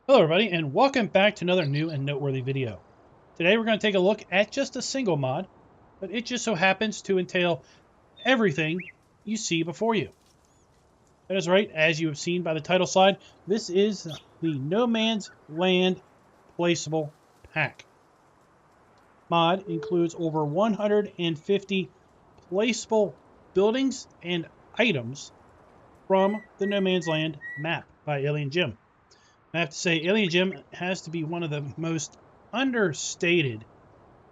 Hello everybody, and welcome back to another new and noteworthy video. Today we're going to take a look at just a single mod, but it just so happens to entail everything you see before you. That is right, as you have seen by the title slide, this is the No Man's Land Placeable Pack. Mod includes over 150 placeable buildings and items from the No Man's Land map by Alien Jim. I have to say, Alien Jim has to be one of the most understated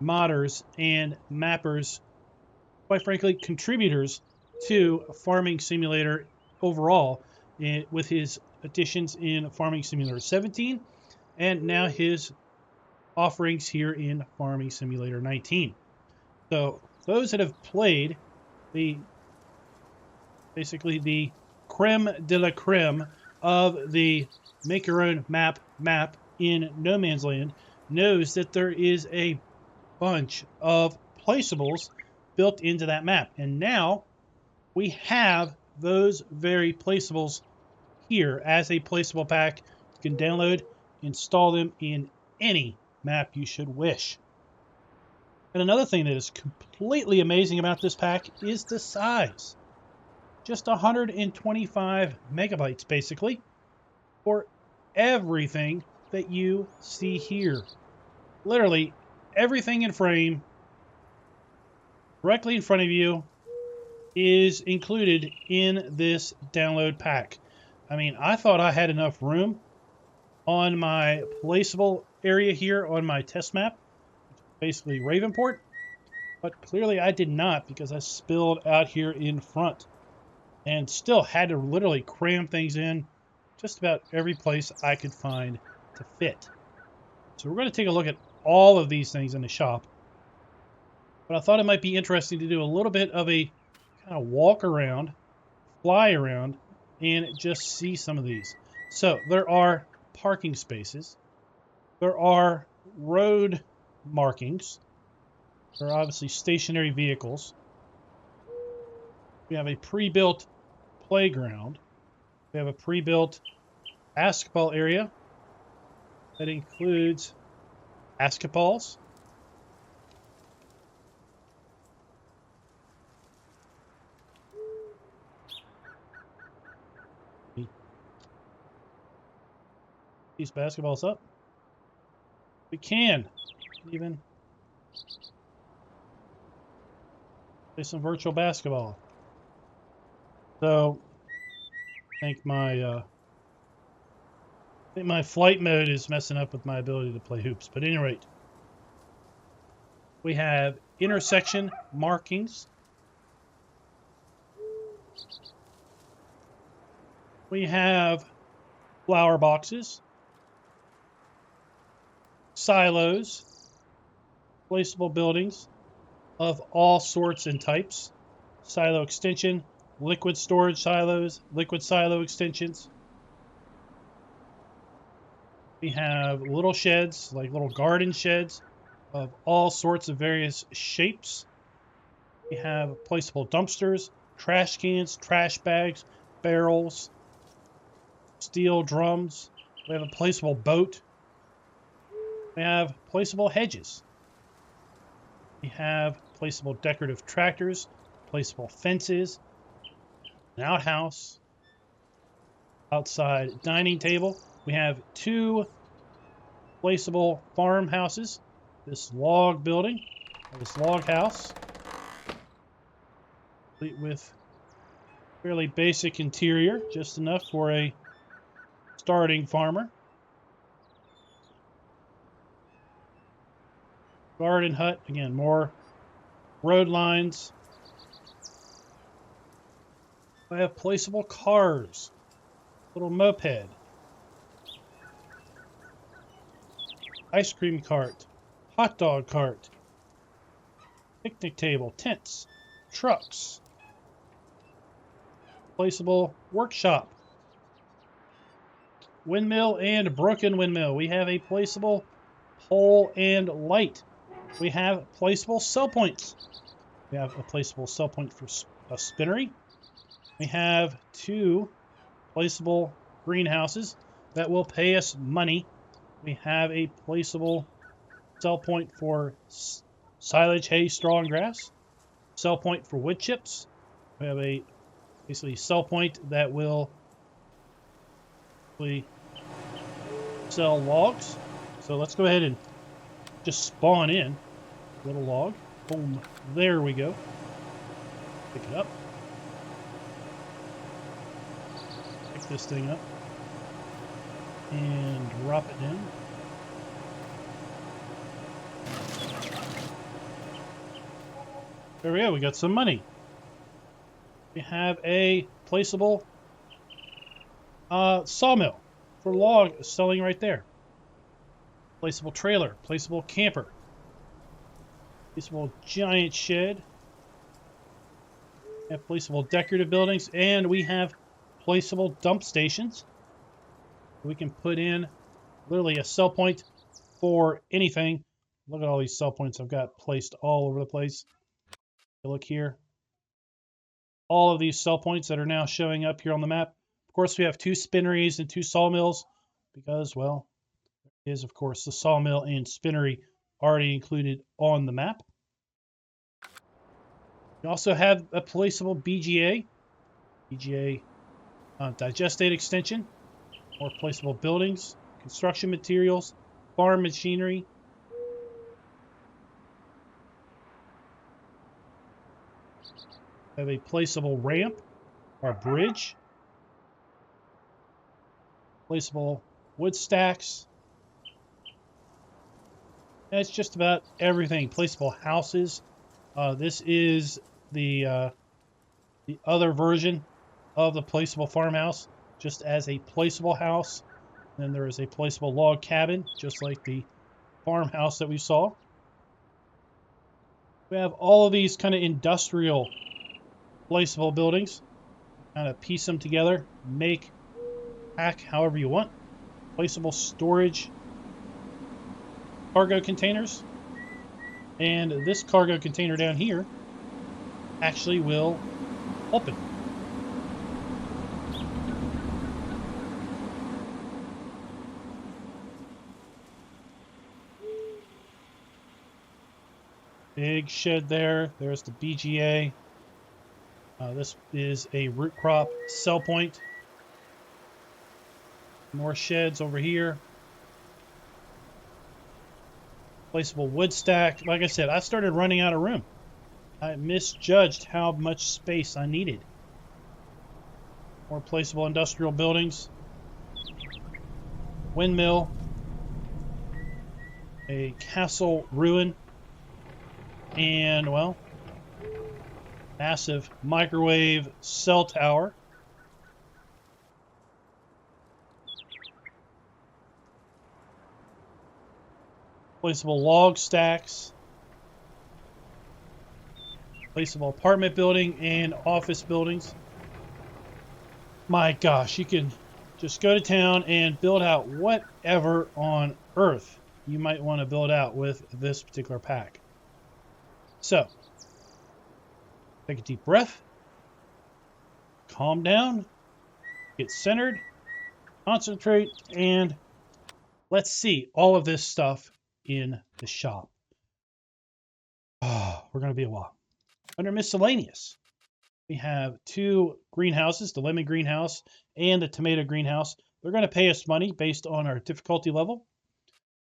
modders and mappers, quite frankly, contributors to Farming Simulator overall, with his additions in Farming Simulator 17 and now his offerings here in Farming Simulator 19. So those that have played basically the creme de la creme of the make your own map in No Man's Land knows that there is a bunch of placeables built into that map. And now we have those very placeables here as a placeable pack. You can download, install them in any map you should wish. And another thing that is completely amazing about this pack is the size. Just 125 megabytes, basically, for everything that you see here. Literally everything in frame, directly in front of you, is included in this download pack. I mean, I thought I had enough room on my placeable area here on my test map, basically Ravenport, but clearly I did not, because I spilled out here in front and still had to literally cram things in just about every place I could find to fit. So we're going to take a look at all of these things in the shop. But I thought it might be interesting to do a little bit of a kind of walk around, fly around, and just see some of these. So there are parking spaces. There are road markings. There are obviously stationary vehicles. We have a pre-built playground. We have a pre-built basketball area that includes basketballs. These basketballs up. We can even play some virtual basketball. So I think my flight mode is messing up with my ability to play hoops. But at any rate, we have intersection markings. We have flower boxes, silos, placeable buildings of all sorts and types, silo extension, liquid storage silos, liquid silo extensions. We have little sheds, like little garden sheds of all sorts of various shapes. We have placeable dumpsters, trash cans, trash bags, barrels, steel drums. We have a placeable boat. We have placeable hedges. We have placeable decorative tractors, placeable fences, an outhouse, outside dining table. We have two placeable farmhouses, this log building, this log house, complete with fairly basic interior, just enough for a starting farmer. Garden hut, again, more road lines. I have placeable cars, little moped, ice cream cart, hot dog cart, picnic table, tents, trucks, placeable workshop, windmill and broken windmill. We have a placeable pole and light. We have placeable cell points. We have a placeable cell point for a spinnery. We have two placeable greenhouses. that will pay us money. We have a placeable sell point for silage, hay, straw, and grass. Sell point for wood chips. We have a basically sell point that will sell logs. So let's go ahead and just spawn in a little log. Boom. There we go. Pick it up. Pick this thing up. And drop it down. There we go. We got some money. We have a placeable sawmill for log selling right there. Placeable trailer, placeable camper, placeable giant shed, we have placeable decorative buildings, and we have placeable dump stations. We can put in literally a sell point for anything. Look at all these sell points I've got placed all over the place. Look here. All of these sell points that are now showing up here on the map. Of course, we have 2 spinneries and 2 sawmills because, well, there is, of course, the sawmill and spinnery already included on the map. We also have a placeable BGA digestate extension, more placeable buildings, construction materials, farm machinery. We have a placeable ramp or bridge, placeable wood stacks. That's just about everything. Placeable houses. This is the other version of the placeable farmhouse, just as a placeable house. Then there is a placeable log cabin, just like the farmhouse that we saw. We have all of these kind of industrial placeable buildings. Kind of piece them together, pack however you want. Placeable storage cargo containers. And this cargo container down here actually will open. Big shed there. There's the BGA. This is a root crop sell point. More sheds over here. Placeable wood stack. Like I said, I started running out of room. I misjudged how much space I needed. More placeable industrial buildings. Windmill. A castle ruin. And, well, massive microwave cell tower. Placeable log stacks. Placeable apartment building and office buildings. My gosh, you can just go to town and build out whatever on earth you might want to build out with this particular pack. So, take a deep breath, calm down, get centered, concentrate, and let's see all of this stuff in the shop. We're going to be a while. Under miscellaneous, we have 2 greenhouses, the lemon greenhouse and the tomato greenhouse. They're going to pay us money based on our difficulty level.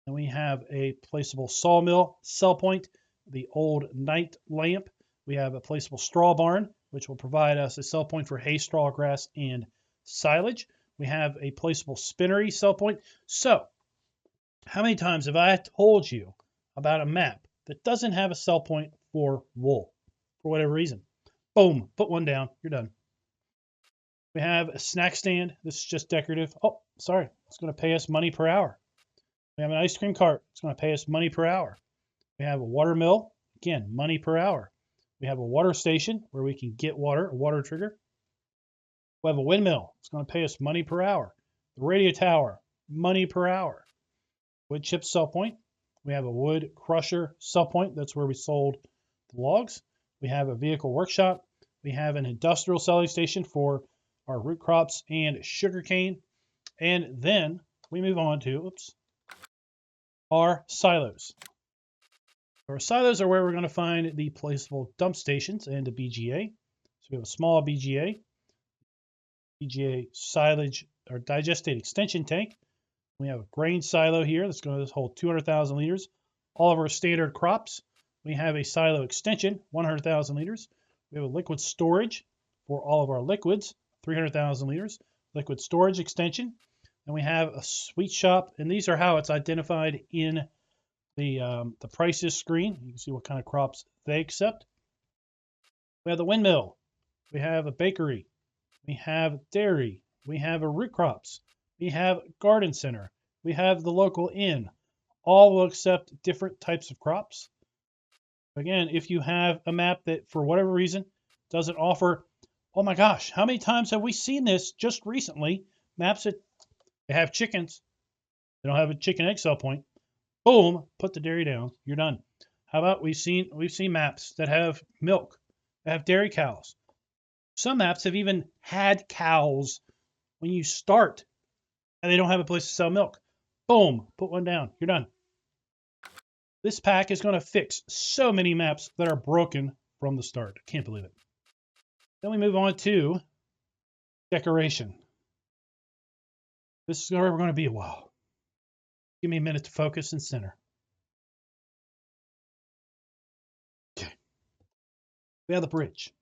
And we have a placeable sawmill sell point, the old night lamp. We have a placeable straw barn, which will provide us a sell point for hay, straw, grass, and silage. We have a placeable spinnery sell point. So, how many times have I told you about a map that doesn't have a sell point for wool for whatever reason? Boom, put one down, you're done. We have a snack stand. This is just decorative. Oh, sorry, it's going to pay us money per hour. We have an ice cream cart. It's going to pay us money per hour. We have a water mill. Again, money per hour. We have a water station where we can get water, a water trigger. We have a windmill. It's going to pay us money per hour. The radio tower, money per hour. Wood chip sell point. We have a wood crusher sell point. That's where we sold the logs. We have a vehicle workshop. We have an industrial selling station for our root crops and sugarcane. And then we move on to, our silos. Our silos are where we're going to find the placeable dump stations and the BGA. So we have a small BGA silage or digestate extension tank. We have a grain silo here that's going to hold 200,000 liters. All of our standard crops. We have a silo extension, 100,000 liters. We have a liquid storage for all of our liquids, 300,000 liters. Liquid storage extension. And we have a sweet shop, and these are how it's identified in the prices screen. You can see what kind of crops they accept. We have the windmill. We have a bakery. We have dairy. We have a root crops. We have garden center. We have the local inn. All will accept different types of crops. Again, if you have a map that for whatever reason doesn't offer, oh my gosh, how many times have we seen this just recently? Maps that they have chickens. They don't have a chicken egg cell point. Boom, put the dairy down. You're done. How about we've seen maps that have milk, that have dairy cows. Some maps have even had cows when you start and they don't have a place to sell milk. Boom, put one down. You're done. This pack is going to fix so many maps that are broken from the start. I can't believe it. Then we move on to decoration. This is where we're going to be a while. Give me a minute to focus and center. Okay. We have the bridge.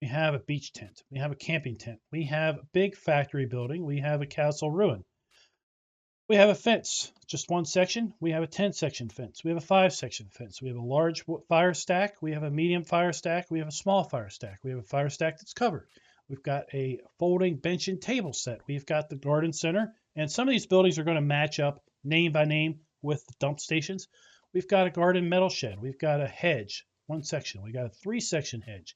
We have a beach tent. We have a camping tent. We have a big factory building. We have a castle ruin. We have a fence, just one section. We have a 10-section fence. We have a 5-section fence. We have a large fire stack. We have a medium fire stack. We have a small fire stack. We have a fire stack that's covered. We've got a folding bench and table set. We've got the garden center. And some of these buildings are going to match up name by name with the dump stations. We've got a garden metal shed. We've got a hedge, one section. We got a 3-section hedge.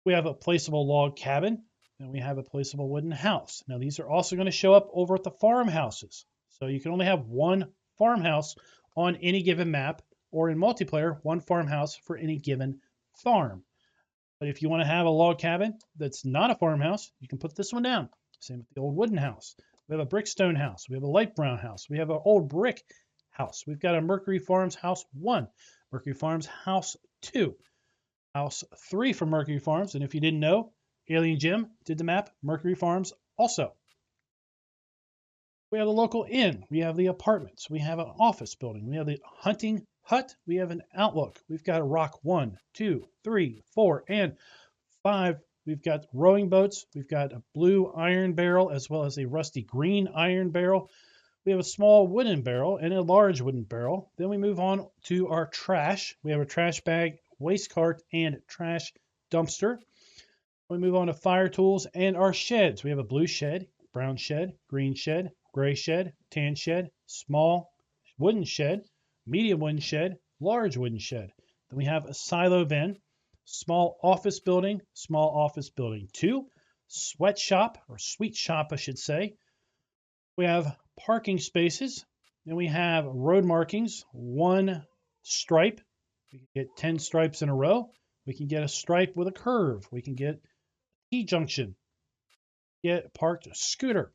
We have a placeable log cabin, and we have a placeable wooden house. Now, these are also going to show up over at the farmhouses. So you can only have one farmhouse on any given map, or in multiplayer, one farmhouse for any given farm. But if you want to have a log cabin that's not a farmhouse, you can put this one down. Same with the old wooden house. We have a brickstone house. We have a light brown house. We have an old brick house. We've got a Mercury Farms House 1, Mercury Farms House 2. House 3 from Mercury Farms, and if you didn't know, Alien Jim did the map, Mercury Farms also. We have the local inn, we have the apartments, we have an office building, we have the hunting hut, we have an outlook, we've got a rock 1, 2, 3, 4, and 5. We've got rowing boats, we've got a blue iron barrel as well as a rusty green iron barrel. We have a small wooden barrel and a large wooden barrel. Then we move on to our trash. We have a trash bag, waste cart, and trash dumpster. We move on to fire tools and our sheds. We have a blue shed, brown shed, green shed, gray shed, tan shed, small wooden shed, medium wooden shed, large wooden shed. Then we have a silo bin, small office building 2, sweatshop or sweet shop, I should say. We have parking spaces, and we have road markings, 1 stripe. We can get 10 stripes in a row. We can get a stripe with a curve. We can get T-junction. Get parked scooter.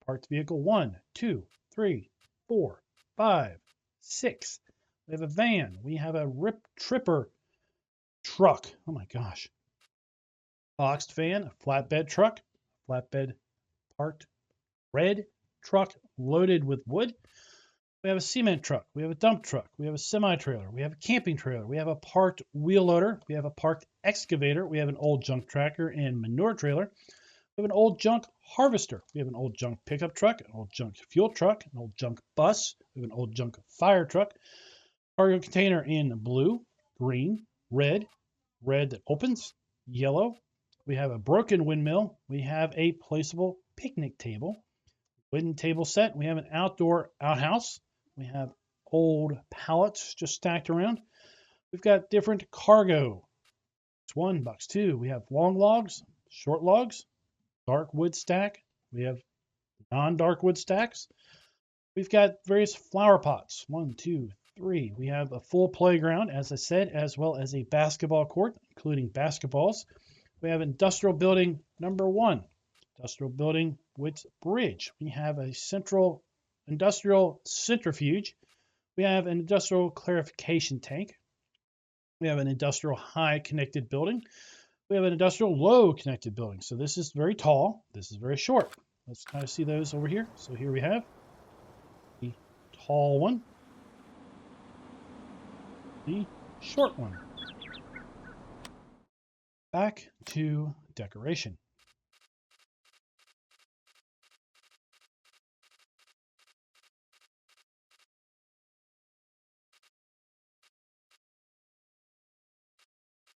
Parked vehicle 1, 2, 3, 4, 5, 6. We have a van. We have a rip tripper truck. Oh my gosh. Boxed van, a flatbed truck, flatbed parked red truck loaded with wood. We have a cement truck. We have a dump truck. We have a semi-trailer. We have a camping trailer. We have a parked wheel loader. We have a parked excavator. We have an old junk tractor and manure trailer. We have an old junk harvester. We have an old junk pickup truck, an old junk fuel truck, an old junk bus. We have an old junk fire truck. Cargo container in blue, green, red that opens, yellow. We have a broken windmill. We have a placeable picnic table. Wooden table set. We have an outdoor outhouse. We have old pallets just stacked around. We've got different cargo. Box 1, box 2. We have long logs, short logs, dark wood stack. We have non-dark wood stacks. We've got various flower pots. 1, 2, 3. We have a full playground, as I said, as well as a basketball court, including basketballs. We have industrial building number 1. industrial building with bridge. We have a central industrial centrifuge. We have an industrial clarification tank. We have an industrial high connected building. We have an industrial low connected building. So this is very tall. This is very short. Let's kind of see those over here. So here we have the tall one, the short one. Back to decoration.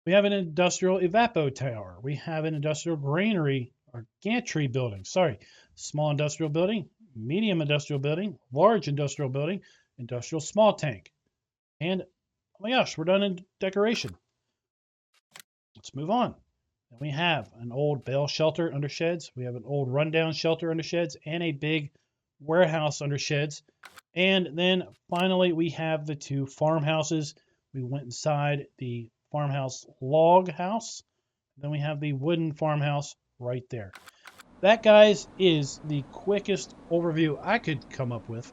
We have an industrial evapo tower. We have an industrial granary or gantry building. Sorry, small industrial building, medium industrial building, large industrial building, industrial small tank. And oh my gosh, we're done in decoration. Let's move on. And we have an old bale shelter under sheds. We have an old rundown shelter under sheds and a big warehouse under sheds. And then finally, we have the two farmhouses. We went inside the farmhouse log house. Then we have the wooden farmhouse right there. That, guys, is the quickest overview I could come up with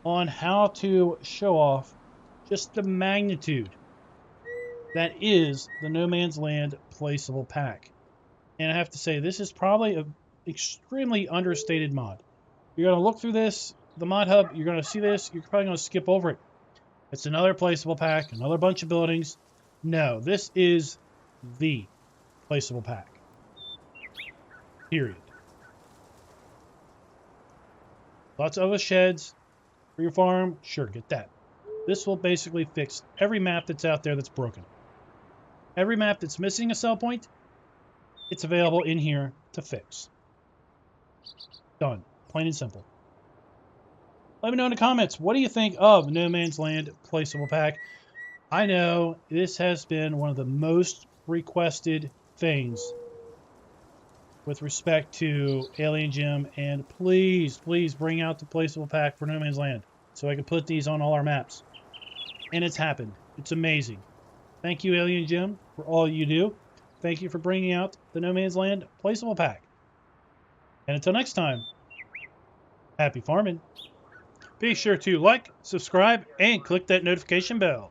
on how to show off just the magnitude that is the No Man's Land Placeable pack. And I have to say, this is probably an extremely understated mod. You're going to look through this, the mod hub, you're going to see this, you're probably going to skip over it. It's another placeable pack, another bunch of buildings. No, this is the placeable pack. Period. Lots of other sheds for your farm. Sure, get that. This will basically fix every map that's out there that's broken. Every map that's missing a sell point, it's available in here to fix. Done. Plain and simple. Let me know in the comments, what do you think of No Man's Land Placeable Pack? I know this has been one of the most requested things with respect to Alien Gym, and please, please bring out the Placeable Pack for No Man's Land so I can put these on all our maps. And it's happened. It's amazing. Thank you, Alien Gym, for all you do. Thank you for bringing out the No Man's Land Placeable Pack. And until next time, happy farming. Be sure to like, subscribe, and click that notification bell.